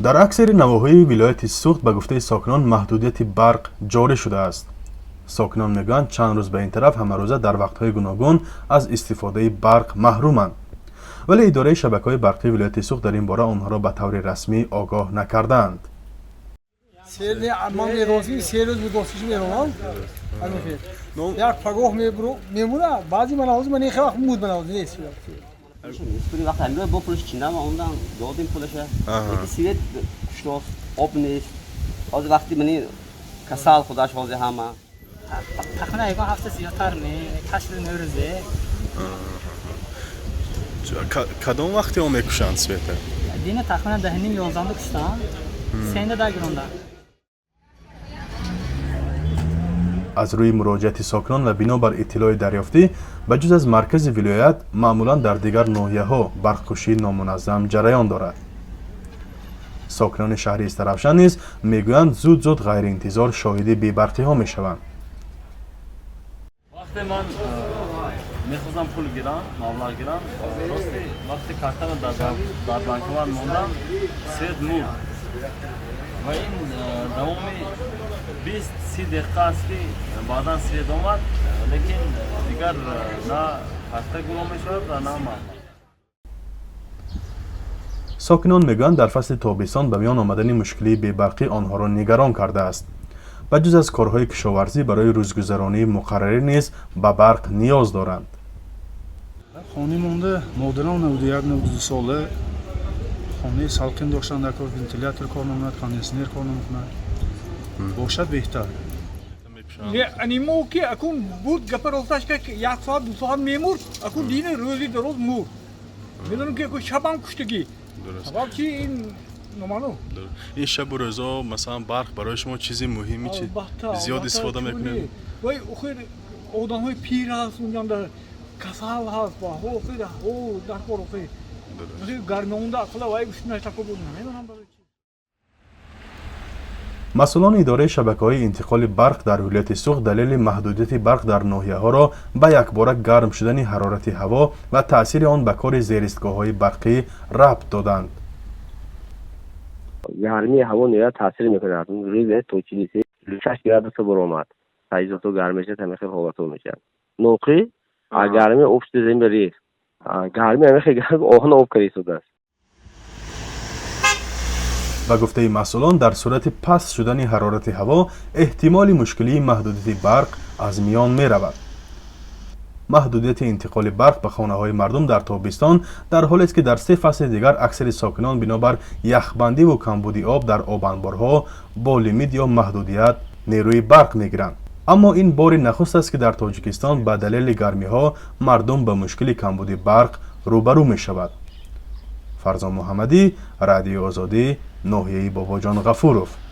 در اکثر نواحی ولایت سوخت به گفته ساکنان محدودیت برق جاری شده است. ساکنان میگویند چند روز به این طرف همه روزه در وقت‌های گوناگون از استفاده برق محرومند. ولی اداره شبکه‌های برقی ولایت سوخت در این باره آنها را به طور رسمی آگاه نکردند. پولی وقت همیشه با پولش چیندم و اوندم دادیم پولش. یکی سیرت شلوف آب نیست. از وقتی منی کسال خودش حاضر همه. تقریبا یک هفته زیادتر می 8 نوروزه. کدام وقتی هم میکشند سویته؟ دینه تقریبا دهنیم 11 کشتن. سینده دگرونده. از روی مراجعت ساکنان و بنابر اطلاع دریافتی بجز از مرکز ولایت معمولا در دیگر ناحیه‌ها برق‌کشی نامنظم جریان دارد. ساکنان شهری استرابشن نیز میگویند زود زود غیر انتظار شاهد بی‌برقی ها میشوند. وقتی من میخواستم پول گیرم، مبلغ گیرم، راستی وقتی کارتم در بانکوان موندم، سید مون و این دوامی 20-30 دقیقه است که بعدا سید آمد، لیکن دیگر نه کارت گلو میشود و نه مبلغ. ساکنان میگویند در فصل تابستان به میان آمدن مشکلی بی‌برقی آنها را نگران کرده است. بجز از کارهای کشاورزی برای روزگذرانی مقرری نیز به برق نیاز دارند. خانه مونده مادران 91 ساله خانه سالکن داشتن در کار ونتیلاتور کار نمی‌کند، کاندیشنر کار نمی‌کند. باشد بهتر. یعنی موقعی اکون بود گپر افتاش که یک ساعت دو ساعت میمورد اکون دینه روزی در روز مور. میدونم که اکون شبم کشتگی. سبب چی این نمانو؟ این شب و روزا مثلا برق برای شما چیزی مهمی چی زیاد استفاده میکنید؟ وای اخیر آدم‌های پیر هست اونجا در کسال هست با هو اخیر هو در کار اخیر. مثل گرمی اونده اصلا وای گوشت نشتکو بود نمیدونم برای چی. مسئولان اداره شبکه‌های انتقال برق در ولایت سوخت دلیل محدودیت برق در ناحیه‌ها را به یکباره گرم شدن حرارت هوا و تأثیر آن به کار زیرستگاه‌های برقی ربط دادند. گرمی هوا نیاد تاثیر میکنه. روز توچیلی 6 گراد برآمد. تایید تو گرمش تمیخ هوا میشه. نوقی گرمی افت زمین بری. گرمی همیشه گرم آهن آب کری شده است. به گفته مسئولان در صورت پست شدن حرارت هوا احتمال مشکلی محدودیت برق از میان می رود. محدودیت انتقال برق به خانه های مردم در تابستان در حالی است که در 3 فصل دیگر اکثر ساکنان بنابر یخبندی و کمبودی آب در آب انبارها با لیمیت یا محدودیت نیروی برق می گیرند. اما این بار نخست است که در تاجیکستان به دلیل گرمی ها مردم به مشکل کمبودی برق روبرو می شود. فرزان محمدی، رادیو آزادی، ناحیه باباجان غفورов.